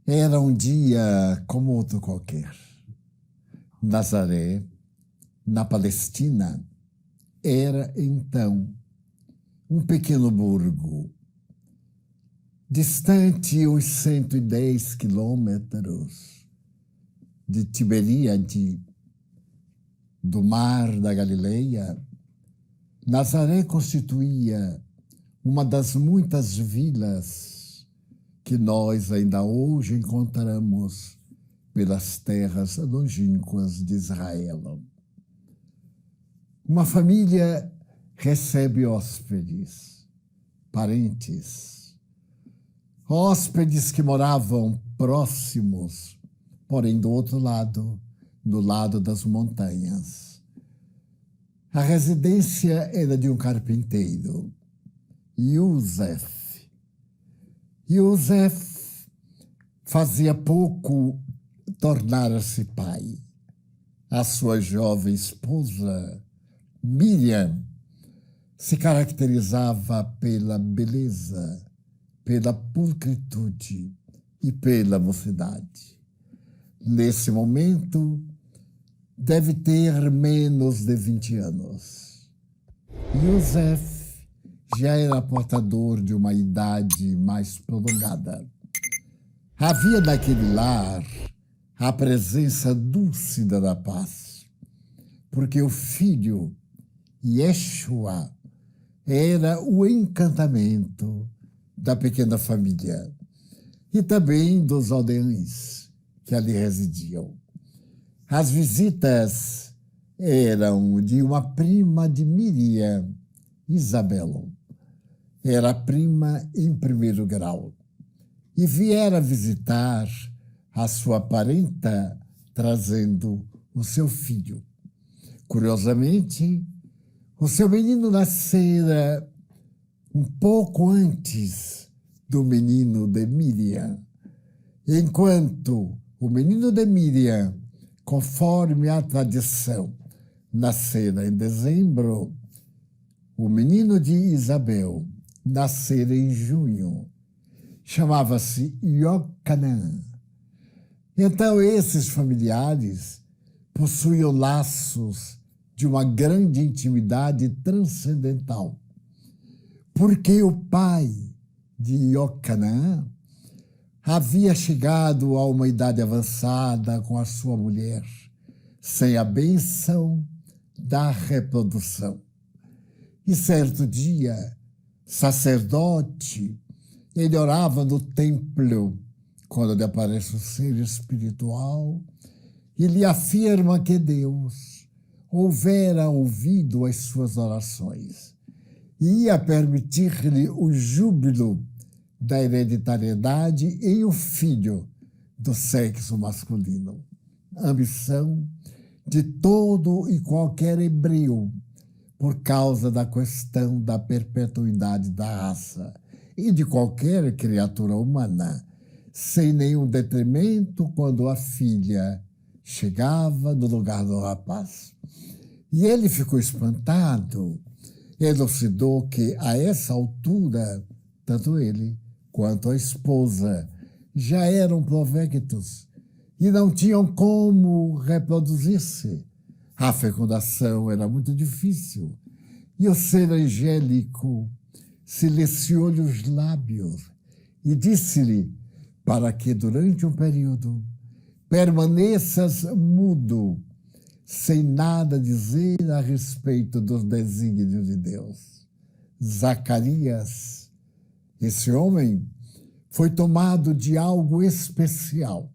Era um dia como outro qualquer. Nazaré, na Palestina, era então um pequeno burgo, distante uns 110 quilômetros de Tiberíade, do mar da Galileia. Nazaré constituía uma das muitas vilas que nós ainda hoje encontramos pelas terras longínquas de Israel. Uma família recebe hóspedes, parentes, hóspedes que moravam próximos, porém do outro lado, do lado das montanhas. A residência era de um carpinteiro, Yosef. Yosef fazia pouco tornara-se pai. A sua jovem esposa, Miriam, se caracterizava pela beleza, pela pulcritude e pela mocidade. Nesse momento, deve ter menos de 20 anos. Yosef já era portador de uma idade mais prolongada. Havia naquele lar a presença dúlcida da paz, porque o filho, Yeshua, era o encantamento da pequena família e também dos aldeães que ali residiam. As visitas eram de uma prima de Miriam, Isabel. Era prima em primeiro grau e viera visitar a sua parenta trazendo o seu filho. Curiosamente, o seu menino nascera um pouco antes do menino de Miriam, enquanto o menino de Miriam, conforme a tradição, nascera em dezembro, o menino de Isabel nascera em junho. Chamava-se Iocanã. Então, esses familiares possuíam laços de uma grande intimidade transcendental, porque o pai de Iocanã havia chegado a uma idade avançada com a sua mulher, sem a bênção da reprodução. E certo dia, sacerdote, ele orava no templo, quando lhe aparece o ser espiritual, e lhe afirma que Deus houvera ouvido as suas orações e ia permitir-lhe o júbilo da hereditariedade em um filho do sexo masculino. Ambição de todo e qualquer hebreu, por causa da questão da perpetuidade da raça e de qualquer criatura humana, sem nenhum detrimento quando a filha chegava no lugar do rapaz. E ele ficou espantado, elucidou que, a essa altura, tanto ele quanto a esposa já eram provectos e não tinham como reproduzir-se. A fecundação era muito difícil e o ser angélico silenciou-lhe os lábios e disse-lhe para que, durante um período, permaneças mudo, sem nada dizer a respeito dos desígnios de Deus. Zacarias, esse homem, foi tomado de algo especial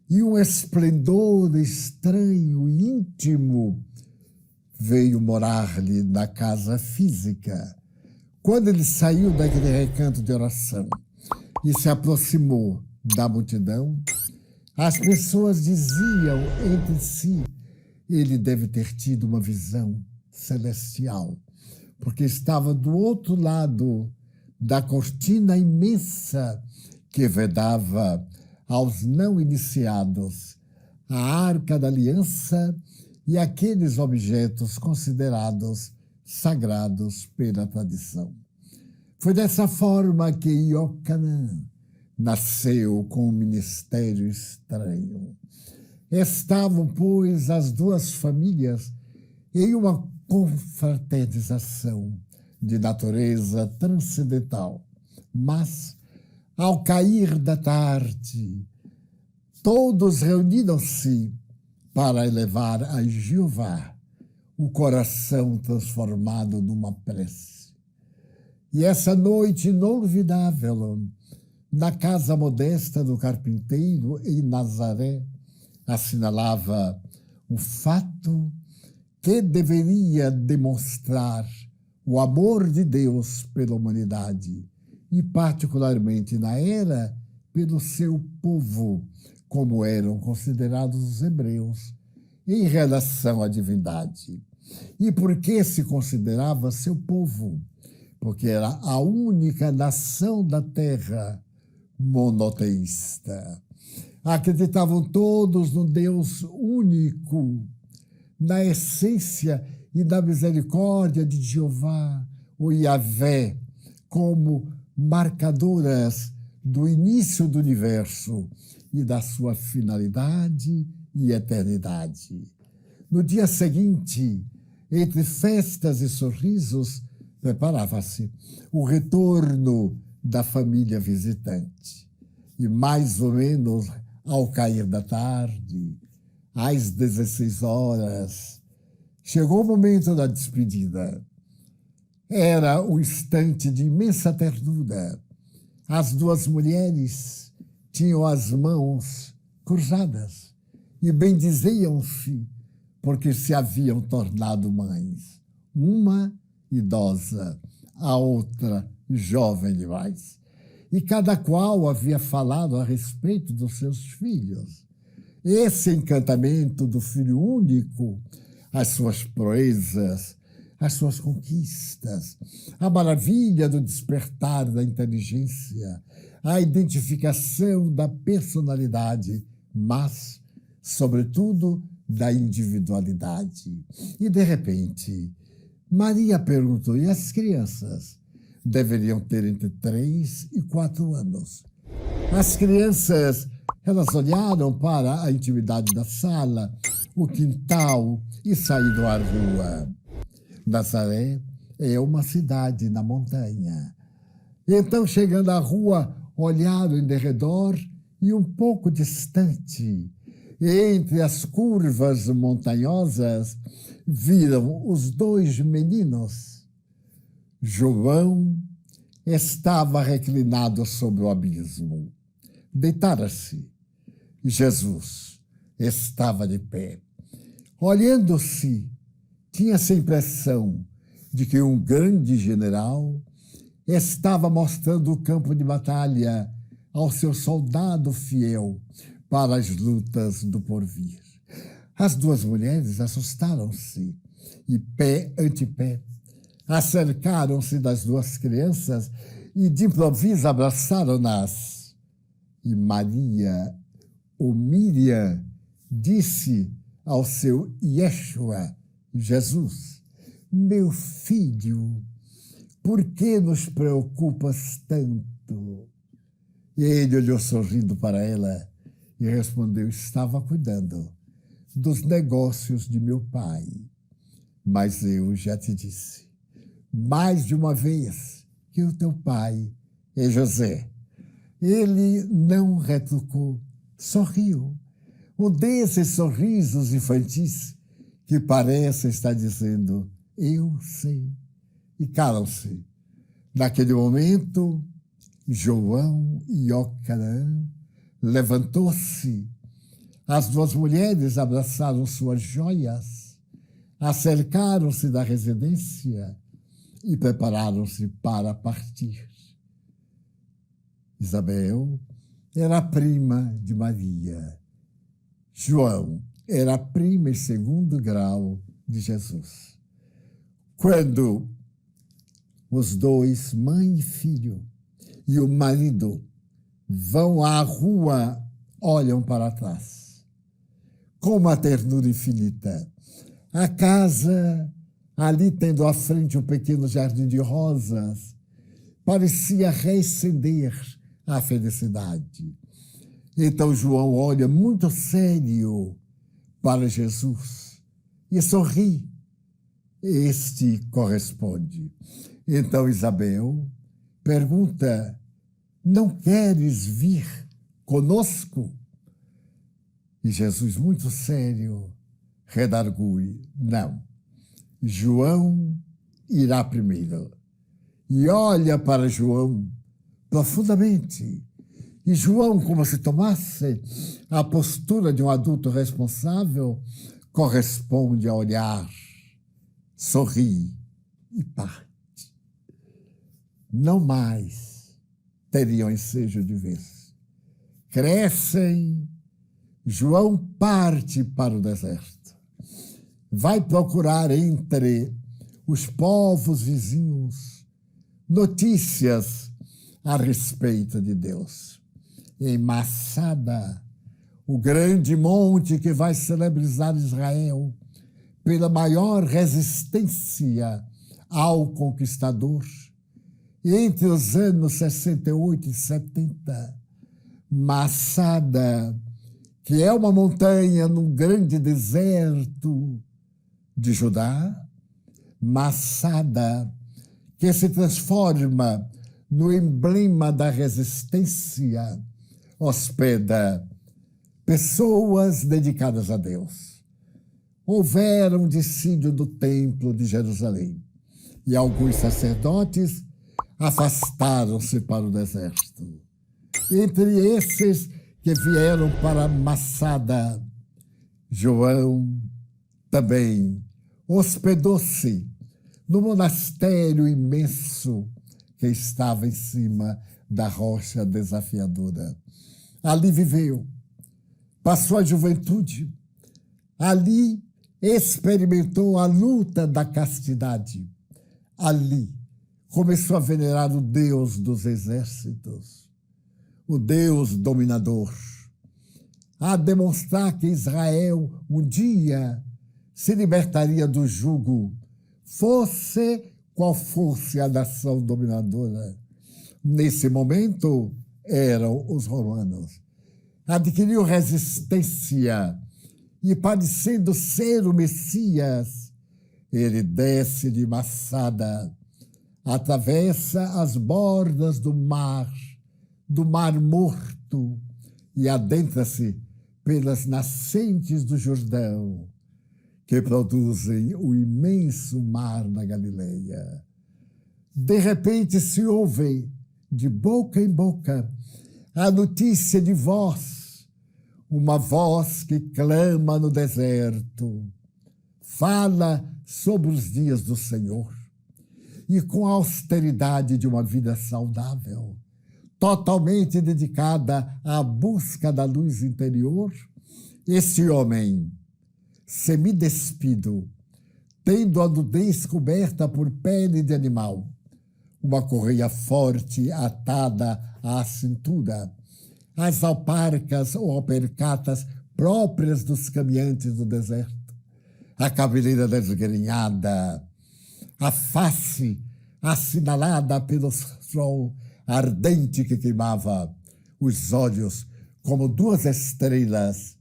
e um esplendor estranho e íntimo veio morar-lhe na casa física. Quando ele saiu daquele recanto de oração e se aproximou da multidão, as pessoas diziam entre si: ele deve ter tido uma visão celestial, porque estava do outro lado da cortina imensa que vedava aos não iniciados a Arca da Aliança e aqueles objetos considerados sagrados pela tradição. Foi dessa forma que Iocanã nasceu com um ministério estranho. Estavam, pois, as duas famílias em uma confraternização de natureza transcendental. Mas, ao cair da tarde, todos reuniram-se para elevar a Jeová o coração transformado numa prece. E essa noite inolvidável, na casa modesta do carpinteiro em Nazaré, assinalava um fato que deveria demonstrar o amor de Deus pela humanidade e, particularmente na era, pelo seu povo, como eram considerados os hebreus, em relação à divindade. E por que se considerava seu povo? Porque era a única nação da terra monoteísta. Acreditavam todos no Deus único, na essência e da misericórdia de Jeová, o Yahvé, como marcadoras do início do universo e da sua finalidade e eternidade. No dia seguinte, entre festas e sorrisos, preparava-se o retorno da família visitante. E mais ou menos ao cair da tarde, às 16 horas, chegou o momento da despedida. Era um instante de imensa ternura. As duas mulheres tinham as mãos cruzadas e bendiziam-se porque se haviam tornado mães. Uma idosa, a outra jovem demais. E cada qual havia falado a respeito dos seus filhos. Esse encantamento do filho único, as suas proezas, as suas conquistas, a maravilha do despertar da inteligência, a identificação da personalidade, mas, sobretudo, da individualidade. E, de repente, Maria perguntou: e as crianças? Deveriam ter entre 3 e 4 anos. As crianças, elas olharam para a intimidade da sala, o quintal e saíram à rua. Nazaré é uma cidade na montanha. Então, chegando à rua, olharam em derredor e um pouco distante, entre as curvas montanhosas, viram os 2 meninos. João estava reclinado sobre o abismo. Deitara-se. Jesus estava de pé. Olhando-se, tinha-se a impressão de que um grande general estava mostrando o campo de batalha ao seu soldado fiel para as lutas do porvir. As 2 mulheres assustaram-se e, pé ante pé, acercaram-se das 2 crianças e, de improviso, abraçaram-nas. E Maria, ou Miriam, disse ao seu Yeshua, Jesus: meu filho, por que nos preocupas tanto? E ele olhou sorrindo para ela e respondeu: estava cuidando dos negócios de meu pai. Mas eu já te disse mais de uma vez que o teu pai é José. Ele não retrucou, sorriu. Um desses sorrisos infantis que parece estar dizendo: eu sei. E calam-se. Naquele momento, João Iocanã levantou-se. As 2 mulheres abraçaram suas joias, acercaram-se da residência e prepararam-se para partir. Isabel era a prima de Maria. João era a prima em 2º grau de Jesus. Quando os 2, mãe e filho, e o marido, vão à rua, olham para trás, com uma ternura infinita. A casa, ali tendo à frente um pequeno jardim de rosas, parecia reacender a felicidade. Então João olha muito sério para Jesus e sorri. Este corresponde. Então Isabel pergunta: não queres vir conosco? E Jesus, muito sério, redargui: não, João irá primeiro. E olha para João profundamente. E João, como se tomasse a postura de um adulto responsável, corresponde a olhar, sorri e parte. Não mais teriam ensejo de vez. Crescem, João parte para o deserto. Vai procurar entre os povos vizinhos notícias a respeito de Deus. Em Massada, o grande monte que vai celebrizar Israel pela maior resistência ao conquistador, entre os anos 68 e 70, Massada, que é uma montanha num grande deserto de Judá, Massada, que se transforma no emblema da resistência, hospeda pessoas dedicadas a Deus. Houvera um dissídio do templo de Jerusalém e alguns sacerdotes afastaram-se para o deserto. Entre esses que vieram para Massada, João também hospedou-se no monastério imenso que estava em cima da rocha desafiadora. Ali viveu, passou a juventude, ali experimentou a luta da castidade, ali começou a venerar o Deus dos exércitos, o Deus dominador, a demonstrar que Israel um dia se libertaria do jugo, fosse qual fosse a nação dominadora. Nesse momento, eram os romanos. Adquiriu resistência e, parecendo ser o Messias, ele desce de Massada, atravessa as bordas do Mar Morto, e adentra-se pelas nascentes do Jordão, que produzem o imenso mar na Galileia. De repente se ouve, de boca em boca, a notícia de voz, uma voz que clama no deserto, fala sobre os dias do Senhor, e com a austeridade de uma vida saudável, totalmente dedicada à busca da luz interior, esse homem, semidespido, tendo a nudez coberta por pele de animal, uma correia forte atada à cintura, as alparcas ou alpercatas próprias dos caminhantes do deserto, a cabeleira desgrenhada, a face assinalada pelo sol ardente que queimava, os olhos como duas estrelas.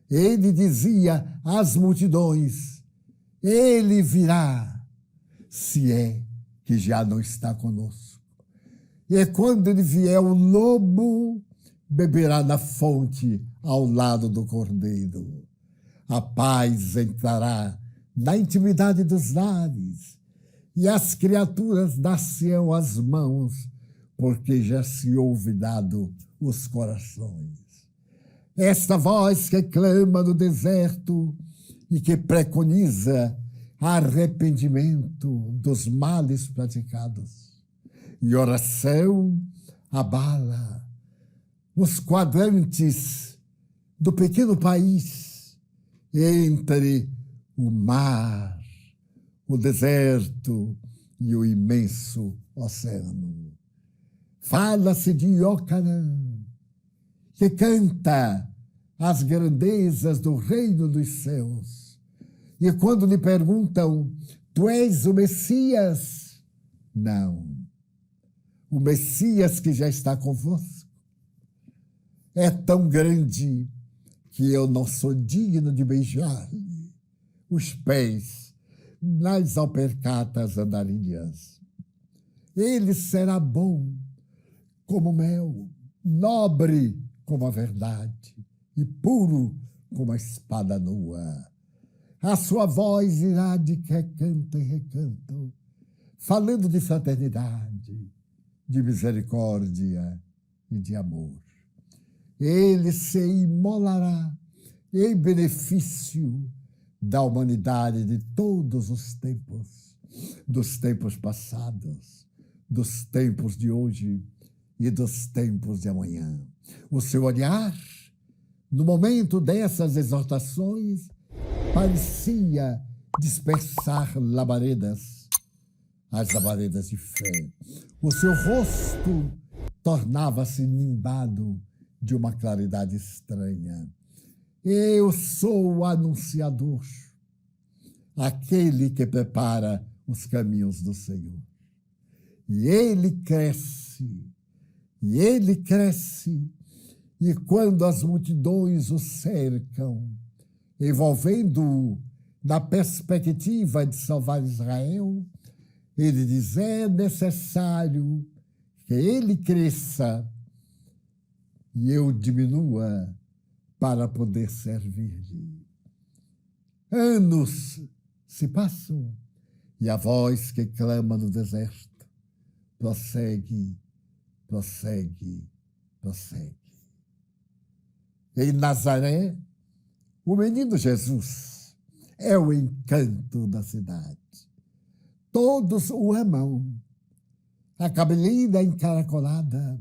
Ele dizia às multidões: ele virá, se é que já não está conosco. E quando ele vier, o lobo beberá na fonte ao lado do cordeiro. A paz entrará na intimidade dos lares, e as criaturas dar-se-ão as mãos, porque já se houve dado os corações. Esta voz que clama no deserto e que preconiza arrependimento dos males praticados. E oração abala os quadrantes do pequeno país entre o mar, o deserto e o imenso oceano. Fala-se de Iocanã, que canta as grandezas do reino dos céus. E quando lhe perguntam: tu és o Messias? Não. O Messias que já está convosco. é tão grande que eu não sou digno de beijar-lhe os pés nas alpercatas andarilhas. Ele será bom como mel, nobre como a verdade e puro como a espada nua. A sua voz irá de recanto em recanto, falando de fraternidade, de misericórdia e de amor. Ele se imolará em benefício da humanidade de todos os tempos, dos tempos passados, dos tempos de hoje e dos tempos de amanhã. O seu olhar, no momento dessas exortações, parecia dispersar labaredas, as labaredas de fé. O seu rosto tornava-se nimbado de uma claridade estranha. Eu sou o anunciador, aquele que prepara os caminhos do Senhor. E ele cresce, e quando as multidões o cercam, envolvendo-o na perspectiva de salvar Israel, ele diz: é necessário que ele cresça e eu diminua para poder servir-lhe. Anos se passam e a voz que clama no deserto prossegue, prossegue, prossegue. Em Nazaré, o menino Jesus é o encanto da cidade. Todos o amam. A cabeleira encaracolada,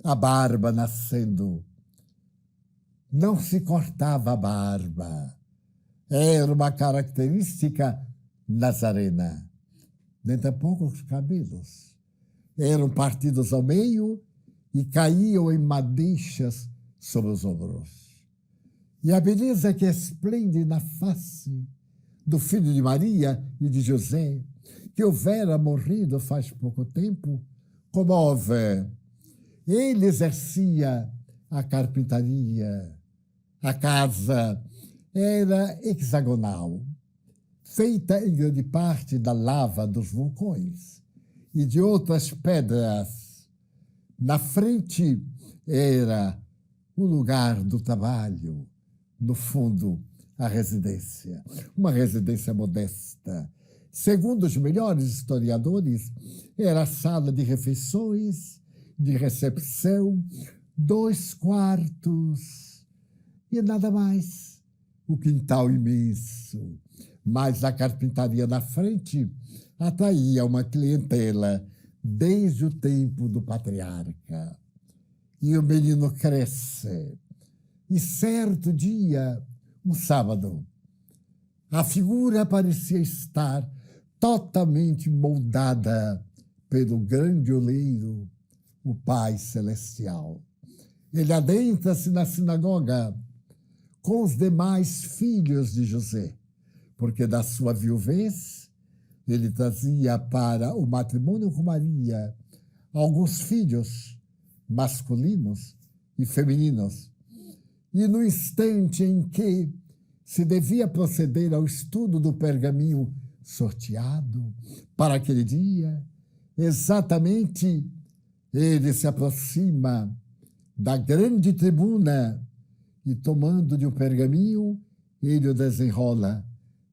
a barba nascendo. Não se cortava a barba. Era uma característica nazarena. Nem tampouco os cabelos. Eram partidos ao meio e caíam em madeixas sobre os ombros. E a beleza que esplende na face do filho de Maria e de José, que houvera morrido faz pouco tempo, comove. Ele exercia a carpintaria. A casa era hexagonal, feita em grande parte da lava dos vulcões e de outras pedras. Na frente era o lugar do trabalho, no fundo, a residência. Uma residência modesta. Segundo os melhores historiadores, era a sala de refeições, de recepção, 2 quartos e nada mais. O quintal imenso. Mas a carpintaria na frente atraía uma clientela desde o tempo do patriarca. E o menino cresce. E certo dia, um sábado, a figura parecia estar totalmente moldada pelo grande oleiro, o Pai Celestial. Ele adentra-se na sinagoga com os demais filhos de José, porque da sua viuvez ele trazia para o matrimônio com Maria alguns filhos masculinos e femininos. E no instante em que se devia proceder ao estudo do pergaminho sorteado para aquele dia, exatamente ele se aproxima da grande tribuna e, tomando de um pergaminho, ele o desenrola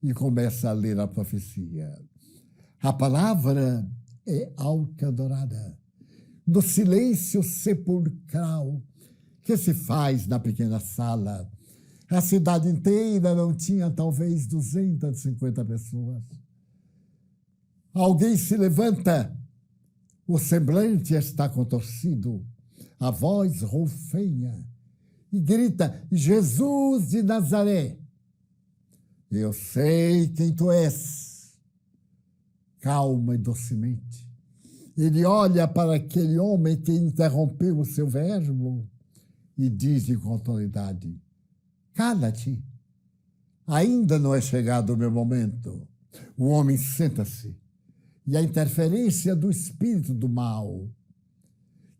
e começa a ler a profecia. A palavra é alcadorada. No silêncio sepulcral que se faz na pequena sala, a cidade inteira não tinha talvez 250 pessoas. Alguém se levanta, o semblante está contorcido, a voz roufanha, e grita: Jesus de Nazaré, eu sei quem tu és. Calma e docemente, ele olha para aquele homem que interrompeu o seu verbo e diz com autoridade: cala-te, ainda não é chegado o meu momento. O homem senta-se, e a interferência do espírito do mal,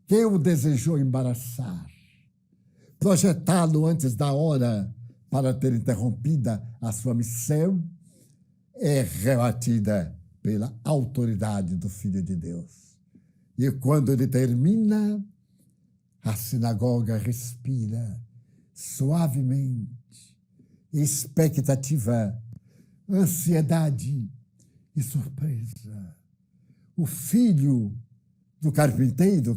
que o desejou embaraçar, projetá-lo antes da hora para ter interrompida a sua missão, é rebatida pela autoridade do Filho de Deus. E quando ele termina, a sinagoga respira suavemente, expectativa, ansiedade e surpresa. O filho do carpinteiro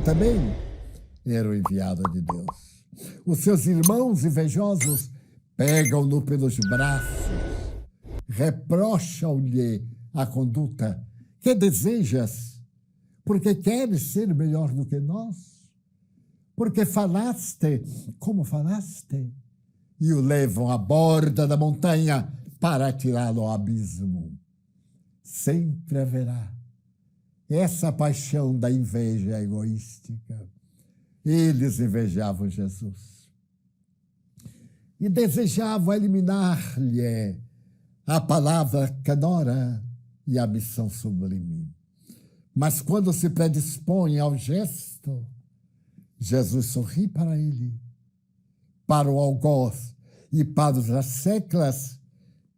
também era o enviado de Deus. Os seus irmãos invejosos pegam-no pelos braços, reprocham-lhe a conduta. Que desejas? Porque queres ser melhor do que nós? Porque falaste como falaste? E o levam à borda da montanha para tirá-lo ao abismo. Sempre haverá essa paixão da inveja egoística. Eles invejavam Jesus e desejavam eliminar-lhe a palavra canora e a missão sublime. Mas quando se predispõe ao gesto, Jesus sorri para ele, para o algoz e para as seclas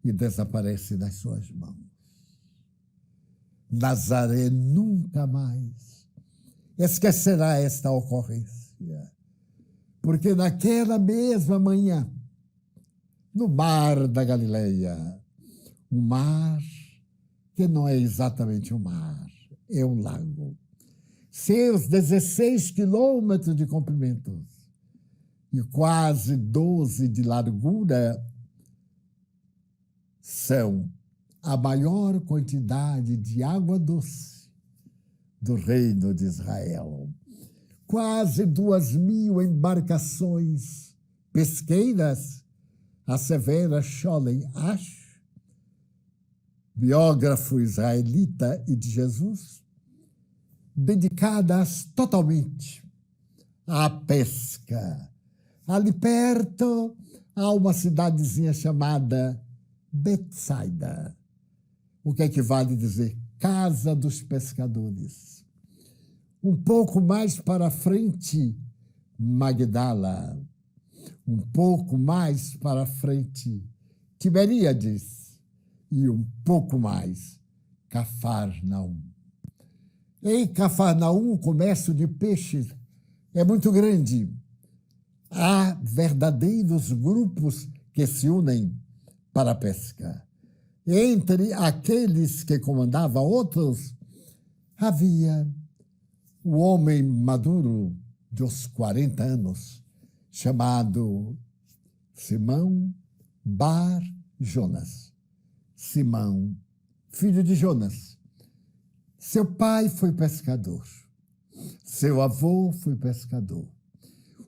e desaparece das suas mãos. Nazaré nunca mais esquecerá esta ocorrência, porque naquela mesma manhã, no mar da Galileia, um mar que não é exatamente um mar, é um lago. Seus 16 quilômetros de comprimento e quase 12 de largura são a maior quantidade de água doce do reino de Israel. Quase 2.000 embarcações pesqueiras, assevera Scholem Asch, biógrafo israelita e de Jesus, dedicadas totalmente à pesca. Ali perto há uma cidadezinha chamada Betsaida, o que equivale a dizer Casa dos Pescadores. Um pouco mais para frente, Magdala. Um pouco mais para frente, Tiberíades. E um pouco mais, Cafarnaum. Em Cafarnaum, o comércio de peixes é muito grande. Há verdadeiros grupos que se unem para a pesca. Entre aqueles que comandavam outros, havia o homem maduro dos 40 anos, chamado Simão Bar Jonas. Simão, filho de Jonas. Seu pai foi pescador. Seu avô foi pescador.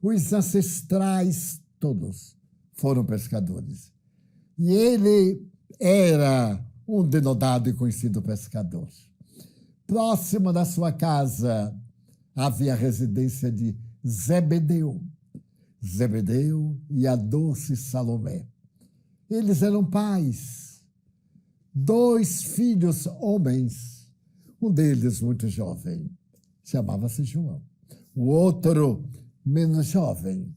Os ancestrais todos foram pescadores. E ele era um denodado e conhecido pescador. Próximo da sua casa havia a residência de Zebedeu. Zebedeu e a doce Salomé. Eles eram pais. 2 filhos homens. Um deles muito jovem. Chamava-se João. O outro menos jovem.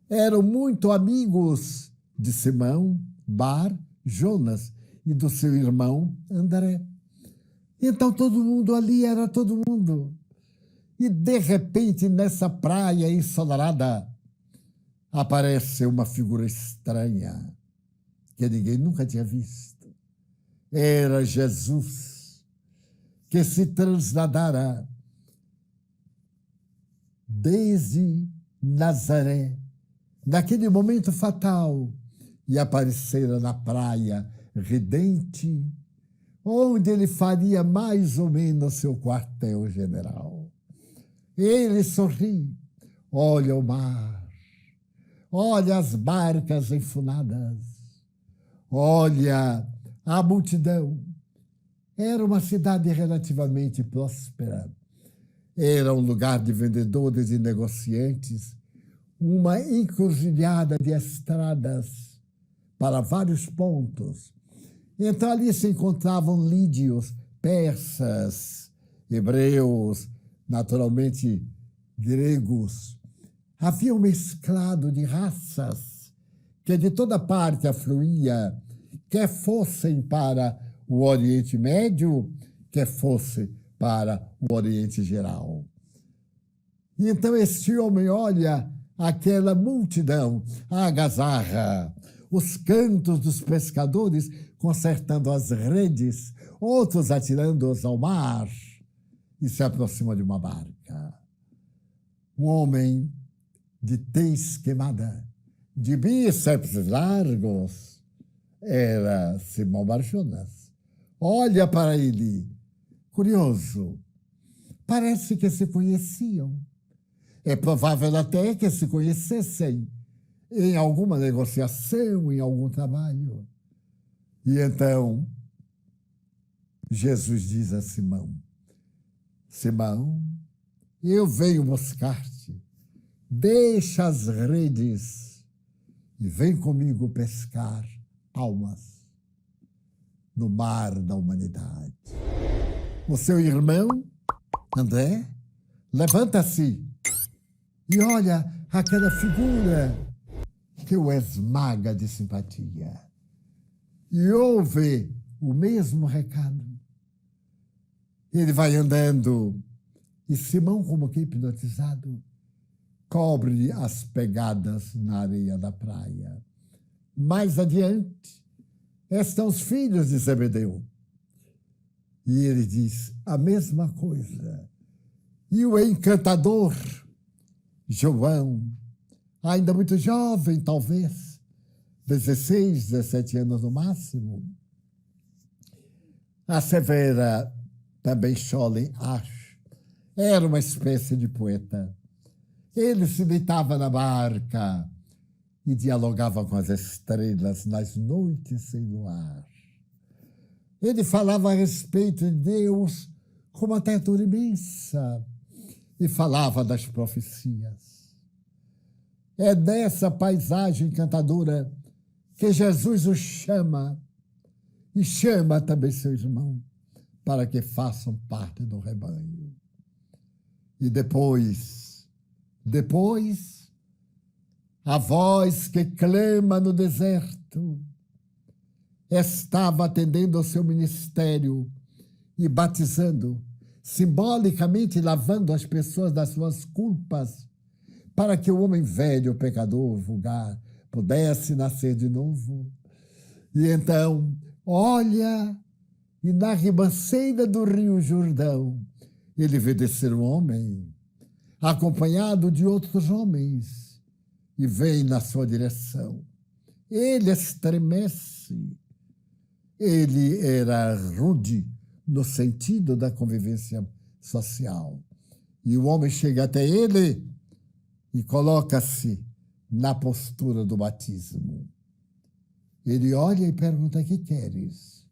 Eram muito amigos de Simão, Bar, Jonas e do seu irmão André. Então todo mundo ali era todo mundo. E de repente, nessa praia ensolarada, aparece uma figura estranha que ninguém nunca tinha visto. Era Jesus, que se trasladara desde Nazaré, naquele momento fatal, e aparecera na praia ridente, onde ele faria mais ou menos seu quartel-general. Ele sorri, olha o mar, olha as barcas enfunadas, olha a multidão. Era uma cidade relativamente próspera. Era um lugar de vendedores e negociantes, uma encruzilhada de estradas para vários pontos. Então ali se encontravam lídios, persas, hebreus, naturalmente gregos. Havia um mesclado de raças que de toda parte afluía, quer fossem para o Oriente Médio, quer fosse para o Oriente Geral. E então este homem olha aquela multidão, a agazarra, os cantos dos pescadores consertando as redes, outros atirando-as ao mar, e se aproxima de uma barca. Um homem de tez queimada, de bíceps largos, era Simão Bar-Jonas. Olha para ele, curioso, parece que se conheciam. É provável até que se conhecessem em alguma negociação, em algum trabalho. E então, Jesus diz a Simão: Simão, eu venho buscar-te. Deixa as redes e vem comigo pescar almas no mar da humanidade. O seu irmão, André, levanta-se e olha aquela figura que o esmaga de simpatia. E ouve o mesmo recado. Ele vai andando e Simão, como que hipnotizado, cobre as pegadas na areia da praia. Mais adiante estão os filhos de Zebedeu. E ele diz a mesma coisa. E o encantador João, ainda muito jovem, talvez, 16, 17 anos no máximo, assevera também Scholem Asch, era uma espécie de poeta. Ele se deitava na barca e dialogava com as estrelas nas noites sem luar. Ele falava a respeito de Deus com uma ternura imensa e falava das profecias. É dessa paisagem encantadora que Jesus o chama e chama também seu irmão para que façam parte do rebanho. E depois, a voz que clama no deserto estava atendendo ao seu ministério e batizando, simbolicamente lavando as pessoas das suas culpas, para que o homem velho, pecador, vulgar, pudesse nascer de novo. E então, olha, e na ribanceira do rio Jordão, ele vê descer um homem, acompanhado de outros homens, e vem na sua direção. Ele estremece. Ele era rude no sentido da convivência social. E o homem chega até ele e coloca-se na postura do batismo. Ele olha e pergunta: que queres?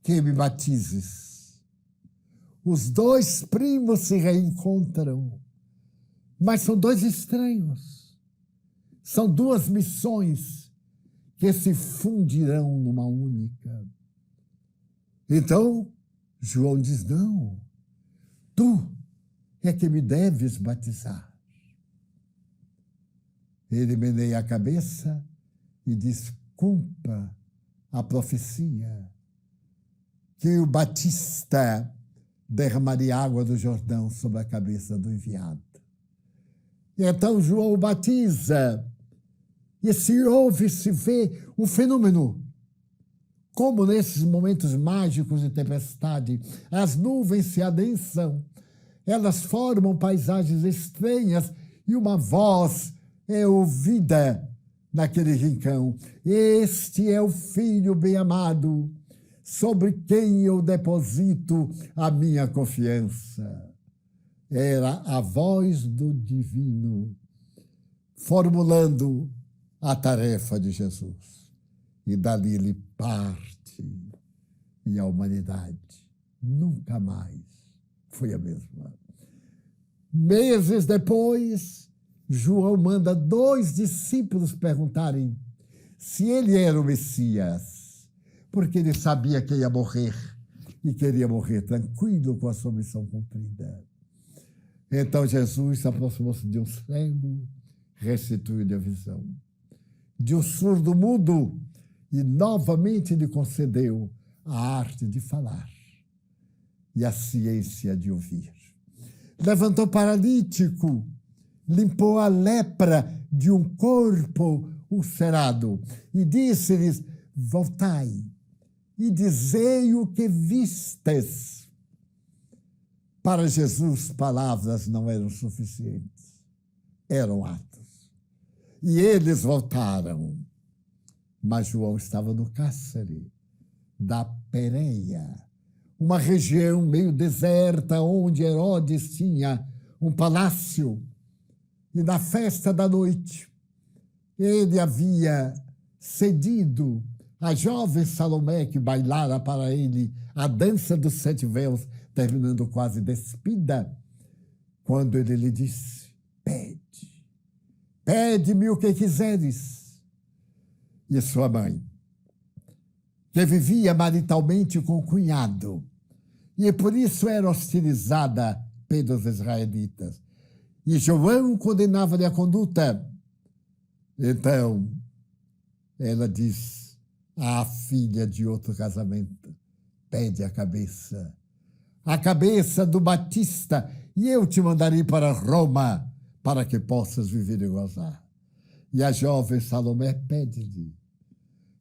Que me batizes. Os dois primos se reencontram, mas são dois estranhos. São duas missões que se fundirão numa única. Então, João diz: não, tu é que me deves batizar. Ele meneia a cabeça e diz: cumpra a profecia que o Batista derramaria água do Jordão sobre a cabeça do enviado. E então João o batiza, e se ouve, se vê um fenômeno. Como nesses momentos mágicos de tempestade, as nuvens se adensam, elas formam paisagens estranhas e uma voz é ouvida naquele rincão: este é o Filho bem-amado, sobre quem eu deposito a minha confiança. Era a voz do divino formulando a tarefa de Jesus. E dali ele parte, e a humanidade nunca mais foi a mesma. Meses depois, João manda 2 discípulos perguntarem se ele era o Messias, porque ele sabia que ia morrer e queria morrer tranquilo com a sua missão cumprida. Então Jesus aproximou-se de um cego restituiu-lhe a visão. De um surdo mudo, e novamente lhe concedeu a arte de falar e a ciência de ouvir. Levantou paralítico, limpou a lepra de um corpo ulcerado e disse-lhes: voltai e dizei o que vistes. Para Jesus, palavras não eram suficientes, eram atos. E eles voltaram. Mas João estava no cárcere da Pérea, uma região meio deserta, onde Herodes tinha um palácio. E na festa da noite, ele havia cedido a jovem Salomé, que bailara para ele a dança dos 7 véus, terminando quase despida, quando ele lhe disse: pede-me o que quiseres. E sua mãe, que vivia maritalmente com o cunhado, e por isso era hostilizada pelos israelitas, e João condenava-lhe a conduta. Então, ela diz à filha de outro casamento: pede a cabeça do Batista, e eu te mandarei para Roma, para que possas viver e gozar. E a jovem Salomé pede-lhe.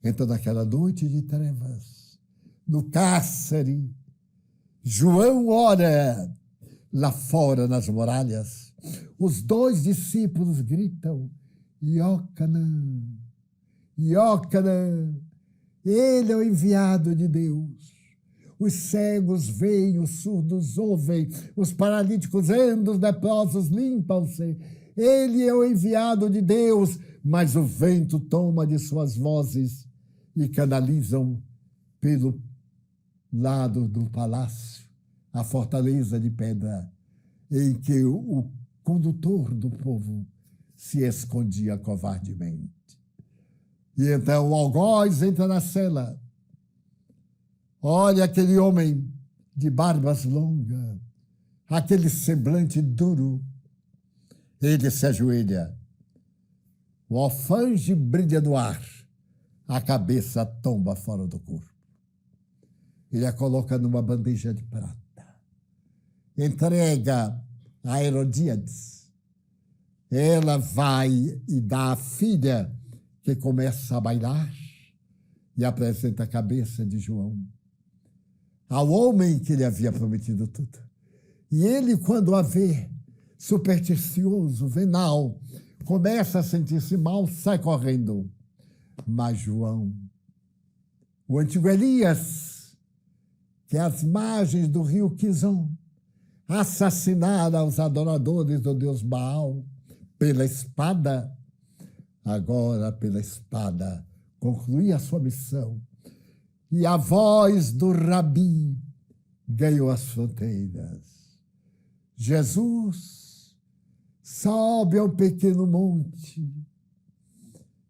Então, naquela noite de trevas, no cárcere, João ora lá fora nas muralhas. Os 2 discípulos gritam: Iócanan, Iócanan, ele é o enviado de Deus. Os cegos veem, os surdos ouvem, os paralíticos andam, os leprosos limpam-se. Ele é o enviado de Deus, mas o vento toma de suas vozes e canalizam pelo lado do palácio a fortaleza de pedra em que o condutor do povo se escondia covardemente. E então o algoz entra na cela. Olha aquele homem de barbas longas, aquele semblante duro. Ele se ajoelha. O alfange brilha no ar. A cabeça tomba fora do corpo. Ele a coloca numa bandeja de prata. Entrega a Herodíades. Ela vai e dá à filha, que começa a bailar, e apresenta a cabeça de João ao homem que lhe havia prometido tudo. E ele, quando a vê, supersticioso, venal, começa a sentir-se mal, sai correndo. Mas João, o antigo Elias, que às margens do rio Quizon assassinara os adoradores do deus Baal pela espada, agora pela espada concluía a sua missão. E a voz do Rabi ganhou as fronteiras. Jesus sobe ao pequeno monte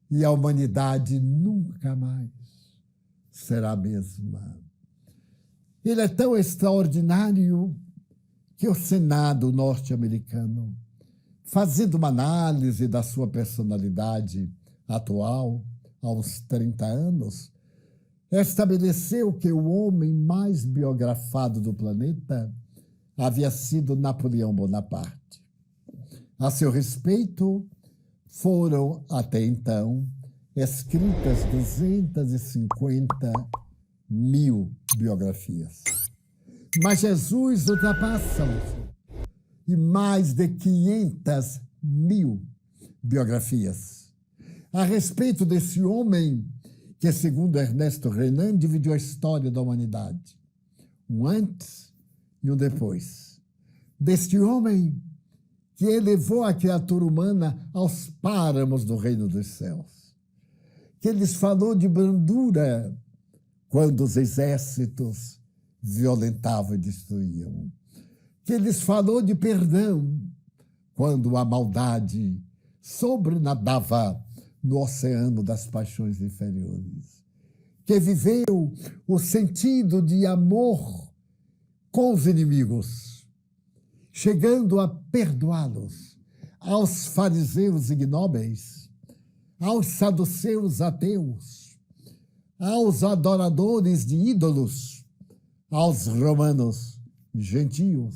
e a humanidade nunca mais será a mesma. Ele é tão extraordinário que o Senado norte-americano, fazendo uma análise da sua personalidade atual, aos 30 anos, estabeleceu que o homem mais biografado do planeta havia sido Napoleão Bonaparte. A seu respeito, foram, até então, escritas 250 mil biografias. Mas Jesus ultrapassa-os e mais de 500 mil biografias. A respeito desse homem que, segundo Ernesto Renan, dividiu a história da humanidade. Um antes e um depois. Deste homem que elevou a criatura humana aos páramos do reino dos céus. Que lhes falou de brandura quando os exércitos violentavam e destruíam. Que lhes falou de perdão quando a maldade sobrenadava no oceano das paixões inferiores. Que viveu o sentido de amor com os inimigos, chegando a perdoá-los, aos fariseus ignóbeis, aos saduceus ateus, aos adoradores de ídolos, aos romanos gentios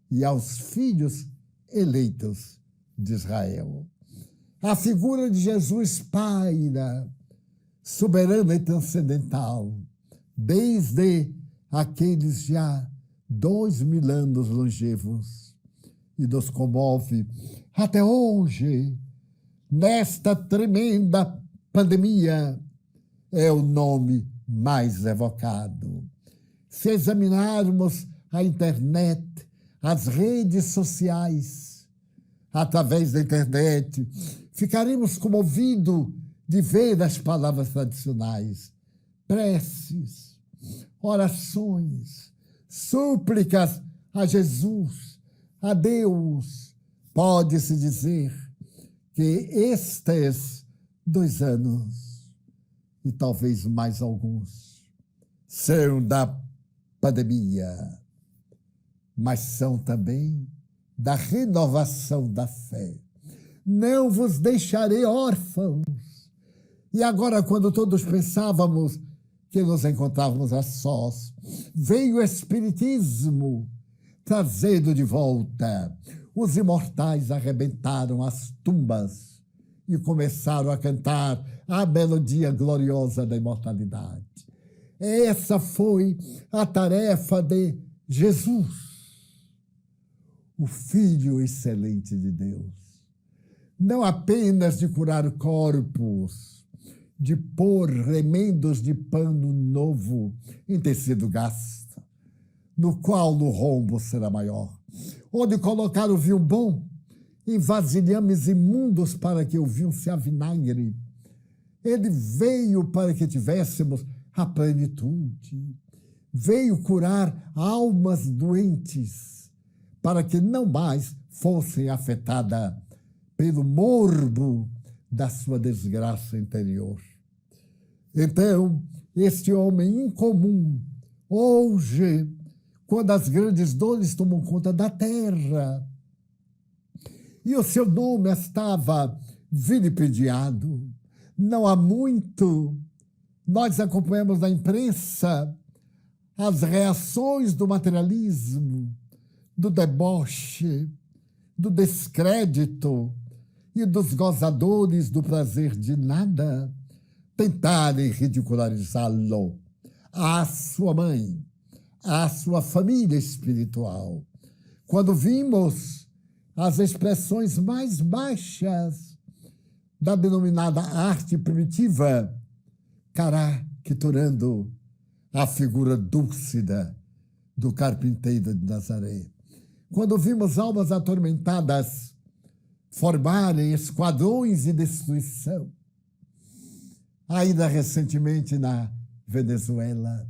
e aos filhos eleitos de Israel. A figura de Jesus paira, soberana e transcendental, desde aqueles já 2000 anos longevos, e nos comove até hoje, nesta tremenda pandemia, é o nome mais evocado. Se examinarmos a internet, as redes sociais, através da internet, ficaremos comovidos de ver as palavras tradicionais, preces, orações, súplicas a Jesus, a Deus. Pode-se dizer que estes 2 anos, e talvez mais alguns, são da pandemia, mas são também da renovação da fé. Não vos deixarei órfãos. E agora, quando todos pensávamos que nos encontrávamos a sós, veio o Espiritismo trazendo de volta. Os imortais arrebentaram as tumbas e começaram a cantar a melodia gloriosa da imortalidade. Essa foi a tarefa de Jesus, o Filho excelente de Deus. Não apenas de curar corpos, de pôr remendos de pano novo em tecido gasto, no qual o rombo será maior, ou de colocar o vinho bom em vasilhames imundos para que o vinho se avinagre. Ele veio para que tivéssemos a plenitude, veio curar almas doentes, para que não mais fossem afetadas pelo morbo da sua desgraça interior. Então, este homem incomum, hoje, quando as grandes dores tomam conta da terra, e o seu nome estava vilipendiado, não há muito, nós acompanhamos na imprensa as reações do materialismo, do deboche, do descrédito e dos gozadores do prazer de nada tentarem ridicularizá-lo, a sua mãe, a sua família espiritual. Quando vimos as expressões mais baixas da denominada arte primitiva, caricaturando a figura dúlcida do carpinteiro de Nazaré. Quando vimos almas atormentadas formarem esquadrões de destruição, ainda recentemente na Venezuela,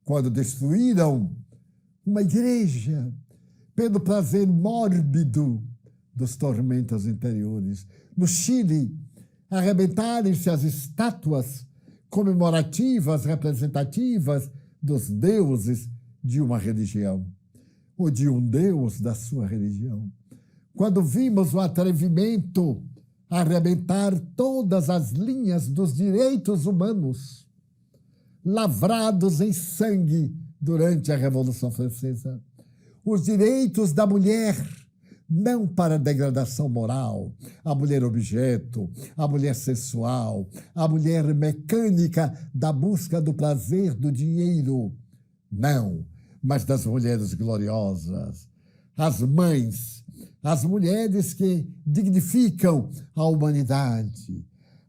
quando destruíram uma igreja pelo prazer mórbido dos tormentos interiores. No Chile, arrebentarem-se as estátuas comemorativas, representativas dos deuses de uma religião, ou de um deus da sua religião. Quando vimos o atrevimento a arrebentar todas as linhas dos direitos humanos, lavrados em sangue durante a Revolução Francesa, os direitos da mulher, não para degradação moral, a mulher objeto, a mulher sensual, a mulher mecânica da busca do prazer, do dinheiro, não, mas das mulheres gloriosas, as mães, as mulheres que dignificam a humanidade,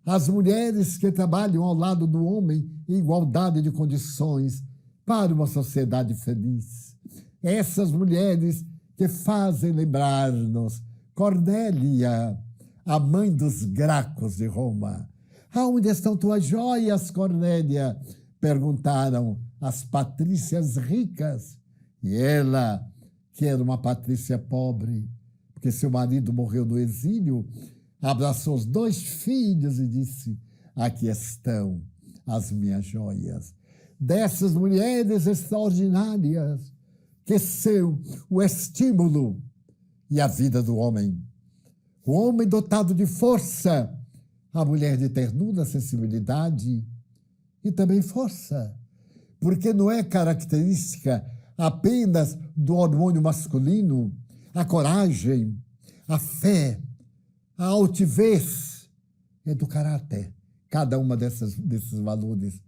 as mulheres que trabalham ao lado do homem em igualdade de condições para uma sociedade feliz. Essas mulheres que fazem lembrar-nos Cornélia, a mãe dos Gracos de Roma. Aonde estão tuas joias, Cornélia? Perguntaram as patrícias ricas. E ela, que era uma patrícia pobre, porque seu marido morreu no exílio, abraçou os 2 filhos e disse: aqui estão as minhas joias. Dessas mulheres extraordinárias, que são o estímulo e a vida do homem, O homem dotado de força, a mulher de ternura, sensibilidade e também força, porque não é característica apenas do hormônio masculino a coragem, a fé, a altivez, é do caráter, cada uma desses valores.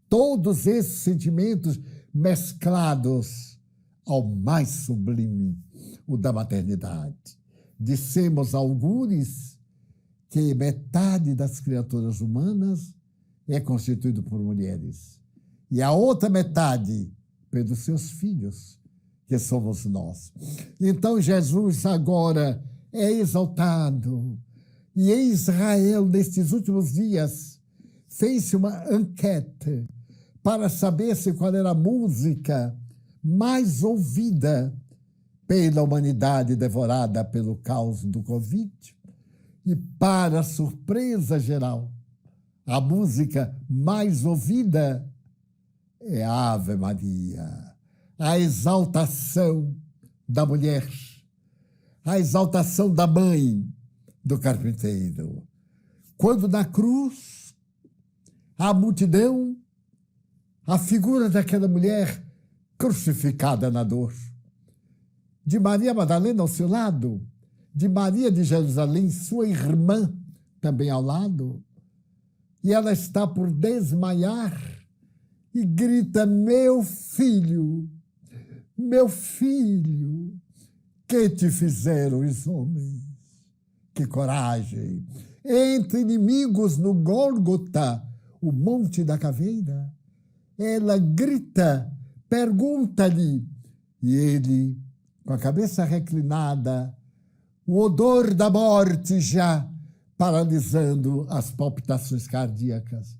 Todos esses sentimentos mesclados ao mais sublime, o da maternidade. Dissemos algures que metade das criaturas humanas é constituído por mulheres e a outra metade pelos seus filhos, que somos nós. Então Jesus agora é exaltado e em Israel, nestes últimos dias, fez-se uma enquete para saber se qual era a música mais ouvida pela humanidade devorada pelo caos do Covid. E, para surpresa geral, a música mais ouvida é a Ave Maria, a exaltação da mulher, a exaltação da mãe do carpinteiro. Quando na cruz, a multidão, a figura daquela mulher crucificada na dor, de Maria Madalena ao seu lado, de Maria de Jerusalém, sua irmã, também ao lado, e ela está por desmaiar e grita: meu filho, que te fizeram os homens? Que coragem! Entre inimigos no Gólgota, o Monte da Caveira, ela grita, pergunta-lhe, e ele, com a cabeça reclinada, o odor da morte já paralisando as palpitações cardíacas,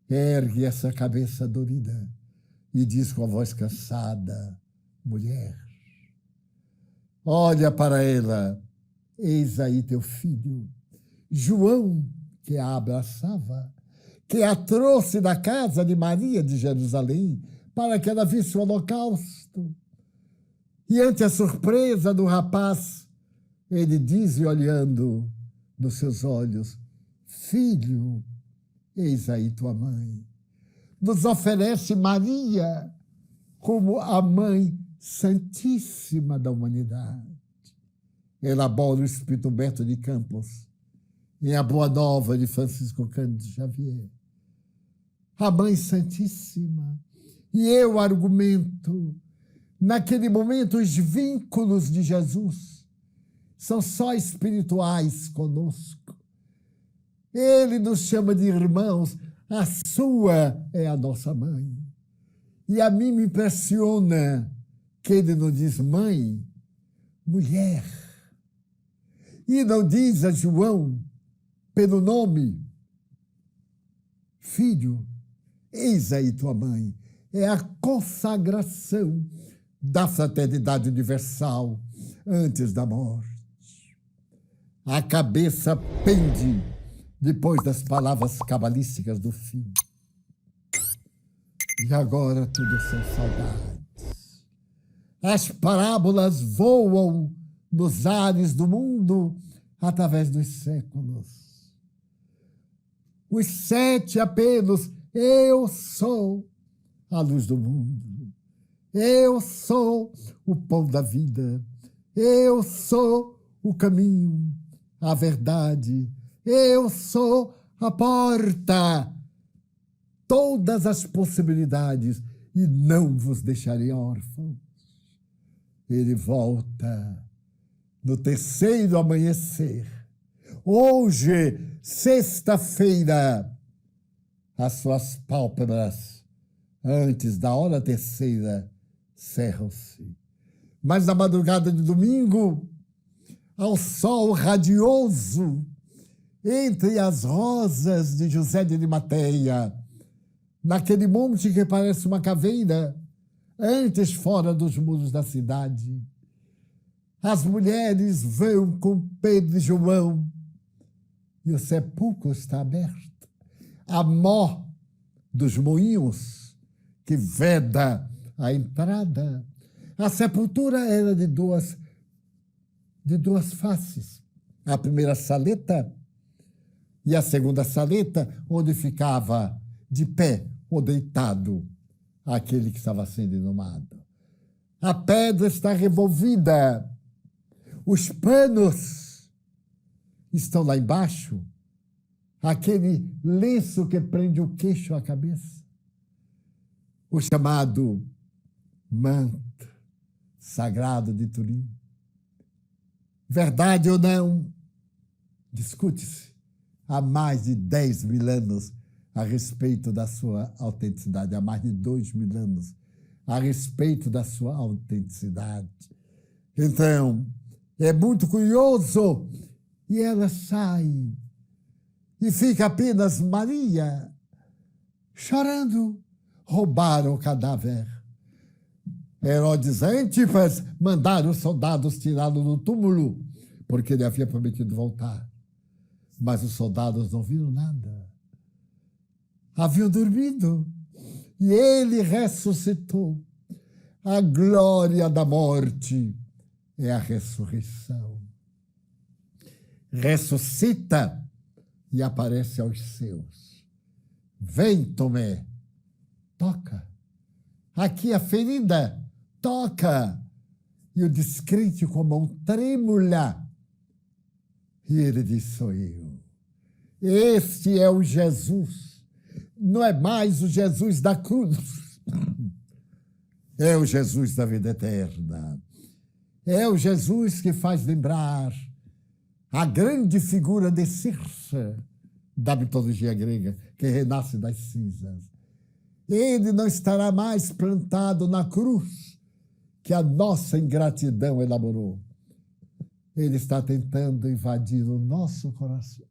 ergue essa cabeça dorida e diz com a voz cansada: mulher, olha para ela, eis aí teu filho. João, que a abraçava, que a trouxe da casa de Maria de Jerusalém para que ela visse o holocausto. E ante a surpresa do rapaz, ele diz, olhando nos seus olhos: filho, eis aí tua mãe. Nos oferece Maria como a mãe santíssima da humanidade. Elabora o Espírito Humberto de Campos em A Boa Nova de Francisco Cândido Xavier. A mãe santíssima. E eu argumento, naquele momento, os vínculos de Jesus são só espirituais conosco. Ele nos chama de irmãos, a sua é a nossa mãe. E a mim me impressiona que ele não diz mãe, mulher. E não diz a João pelo nome, filho, eis aí tua mãe. É a consagração da fraternidade universal antes da morte. A cabeça pende depois das palavras cabalísticas do fim. E agora tudo são saudades. As parábolas voam nos ares do mundo através dos séculos. Os 7 apelos: eu sou a luz do mundo, eu sou o pão da vida, eu sou o caminho, a verdade, eu sou a porta. Todas as possibilidades, e não vos deixarei órfãos. Ele volta no terceiro amanhecer. Hoje, sexta-feira, as suas pálpebras, antes da hora terceira, cerram-se. Mas na madrugada de domingo, ao sol radioso, entre as rosas de José de Arimateia, naquele monte que parece uma caveira, antes fora dos muros da cidade, as mulheres vão com Pedro e João e o sepulcro está aberto. A mó dos moinhos que veda a entrada. A sepultura era de duas faces. a primeira saleta e a segunda saleta, onde ficava de pé ou deitado aquele que estava sendo inumado. A pedra está revolvida, os panos estão lá embaixo, aquele lenço que prende o queixo à cabeça, o chamado manto sagrado de Turim. Verdade ou não, discute-se há mais de 10 mil anos a respeito da sua autenticidade, há mais de 2 mil anos a respeito da sua autenticidade. Então, é muito curioso, e ela sai, e fica apenas Maria chorando. Roubaram o cadáver. Herodes Antipas mandaram os soldados tirá-lo do túmulo, porque ele havia prometido voltar. Mas os soldados não viram nada. Haviam dormido. E ele ressuscitou. A glória da morte é a ressurreição. Ressuscita e aparece aos seus. Vem, Tomé, toca. Aqui a ferida, toca. E o descrente com a mão trêmula. E ele diz, sou eu. Este é o Jesus. Não é mais o Jesus da cruz. É o Jesus da vida eterna. É o Jesus que faz lembrar a grande figura de Circe, da mitologia grega, que renasce das cinzas. Ele não estará mais plantado na cruz que a nossa ingratidão elaborou. Ele está tentando invadir o nosso coração.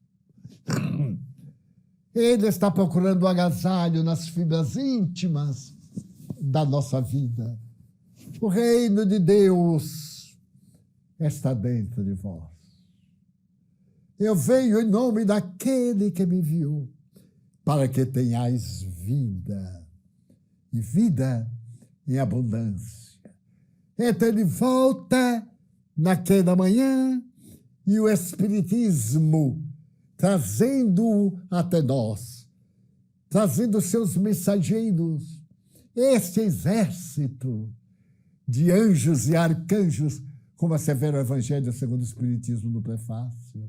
Ele está procurando o agasalho nas fibras íntimas da nossa vida. O reino de Deus está dentro de vós. Eu venho em nome daquele que me enviou, para que tenhais vida, e vida em abundância. Então ele volta naquela manhã, e o Espiritismo trazendo-o até nós, trazendo seus mensageiros, este exército de anjos e arcanjos, como assevera o Evangelho segundo o Espiritismo no prefácio,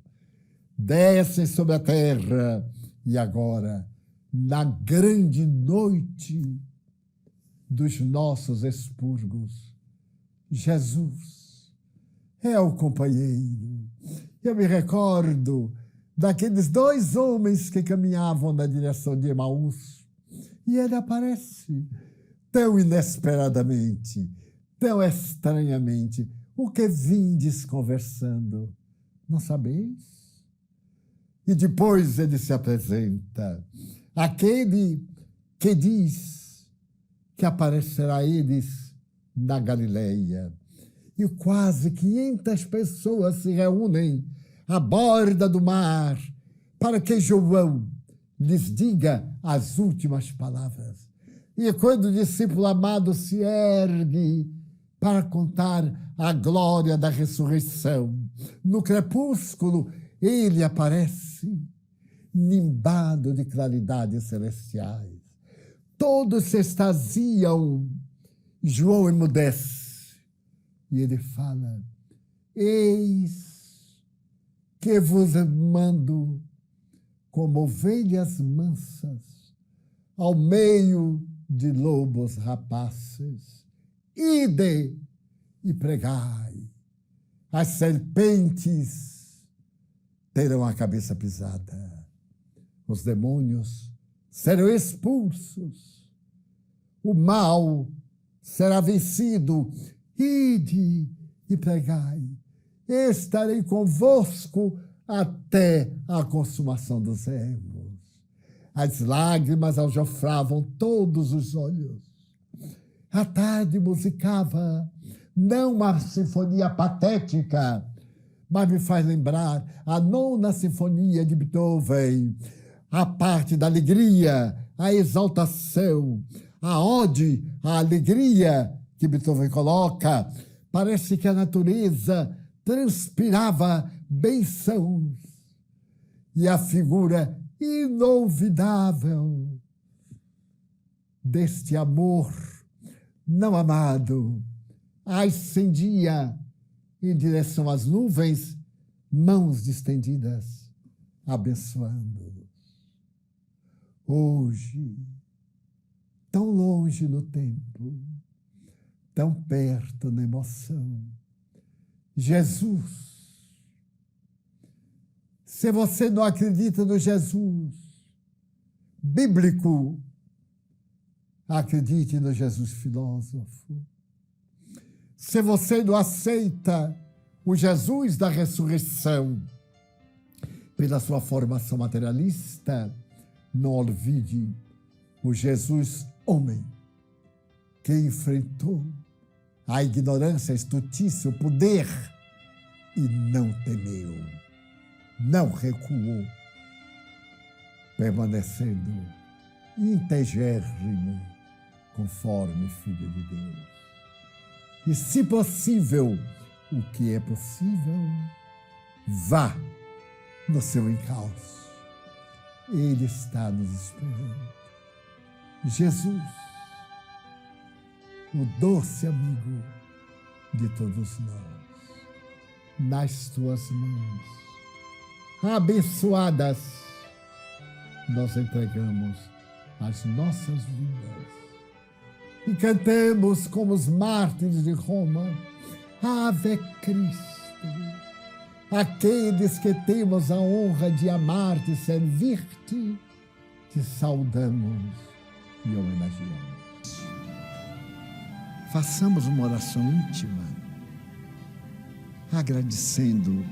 descem sobre a terra e agora, na grande noite dos nossos expurgos, Jesus é o companheiro. Eu me recordo daqueles 2 homens que caminhavam na direção de Emaús, e ele aparece tão inesperadamente, tão estranhamente. O que vindes conversando? Não sabeis? E depois ele se apresenta, aquele que diz que aparecerá a eles na Galileia. E quase 500 pessoas se reúnem à borda do mar para que João lhes diga as últimas palavras. E quando o discípulo amado se ergue para contar a glória da ressurreição, no crepúsculo ele aparece nimbado de claridades celestiais. Todos se extasiam. João emudece e ele fala, eis que vos mando como ovelhas mansas ao meio de lobos rapazes. Ide e pregai. As serpentes terão a cabeça pisada. Os demônios serão expulsos. O mal será vencido. Ide e pregai. Estarei convosco até a consumação dos séculos. As lágrimas aljofravam todos os olhos. A tarde musicava, não uma sinfonia patética, mas me faz lembrar a 9ª Sinfonia de Beethoven, a parte da alegria, a exaltação, a ode, a alegria que Beethoven coloca. Parece que a natureza transpirava bênçãos e a figura inolvidável deste amor não amado ascendia em direção às nuvens, mãos estendidas, abençoando-os. Hoje, tão longe no tempo, tão perto na emoção, Jesus. Se você não acredita no Jesus bíblico, acredite no Jesus filósofo. Se você não aceita o Jesus da ressurreição pela sua formação materialista, não olvide o Jesus homem que enfrentou a ignorância, a estutícia, o poder e não temeu, não recuou, permanecendo integérrimo conforme Filho de Deus. E, se possível, o que é possível, vá no seu encalço. Ele está nos esperando. Jesus, o doce amigo de todos nós, nas tuas mãos, abençoadas, nós entregamos as nossas vidas e cantamos como os mártires de Roma, Ave Cristo, aqueles que temos a honra de amar-te e servir-te, te saudamos e homenageamos. Façamos uma oração íntima, agradecendo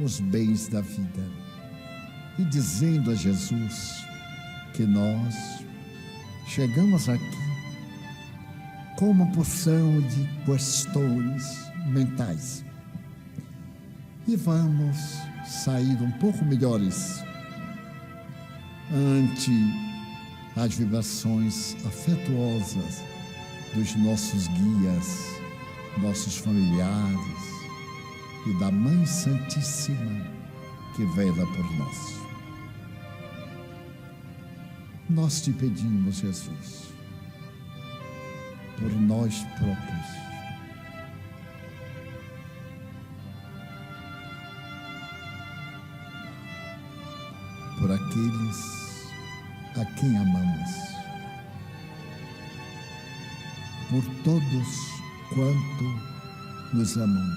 os bens da vida e dizendo a Jesus que nós chegamos aqui com uma porção de questões mentais e vamos sair um pouco melhores ante as vibrações afetuosas dos nossos guias, nossos familiares e da Mãe Santíssima que vela por nós. Nós te pedimos, Jesus, por nós próprios, por aqueles a quem amamos, por todos quanto nos amam.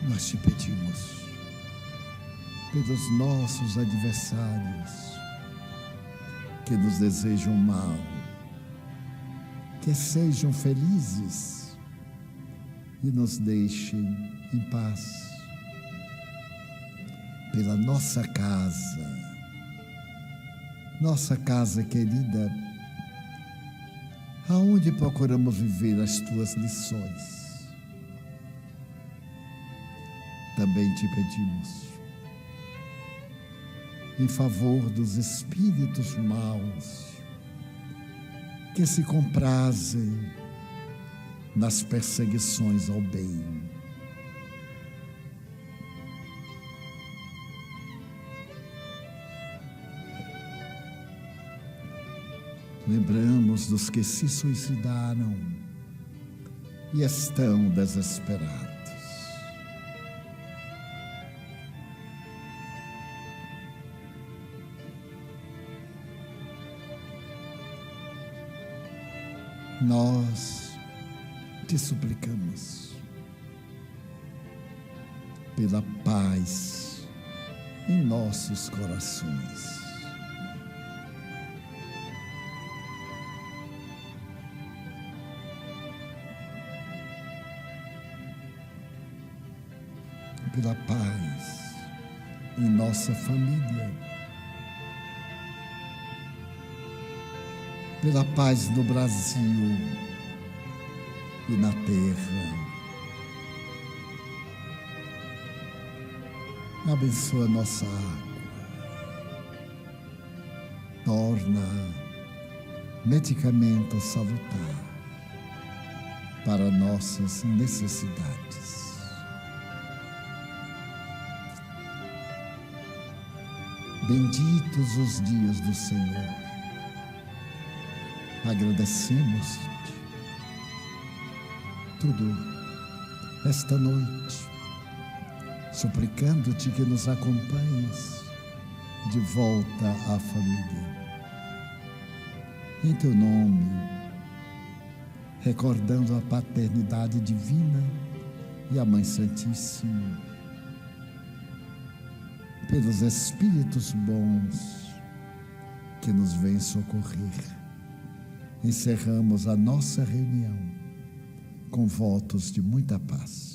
Nós te pedimos pelos nossos adversários que nos desejam mal, que sejam felizes e nos deixem em paz. Pela nossa casa querida, aonde procuramos viver as tuas lições. Também te pedimos em favor dos espíritos maus que se comprazem nas perseguições ao bem. Lembramos dos que se suicidaram e estão desesperados. Nós te suplicamos pela paz em nossos corações. Pela paz em nossa família, pela paz no Brasil e na terra. Abençoa nossa água, torna medicamento salutar para nossas necessidades. Benditos os dias do Senhor. Agradecemos-te tudo esta noite, suplicando-te que nos acompanhes de volta à família. Em teu nome, recordando a paternidade divina e a Mãe Santíssima, pelos Espíritos bons que nos vêm socorrer, encerramos a nossa reunião com votos de muita paz.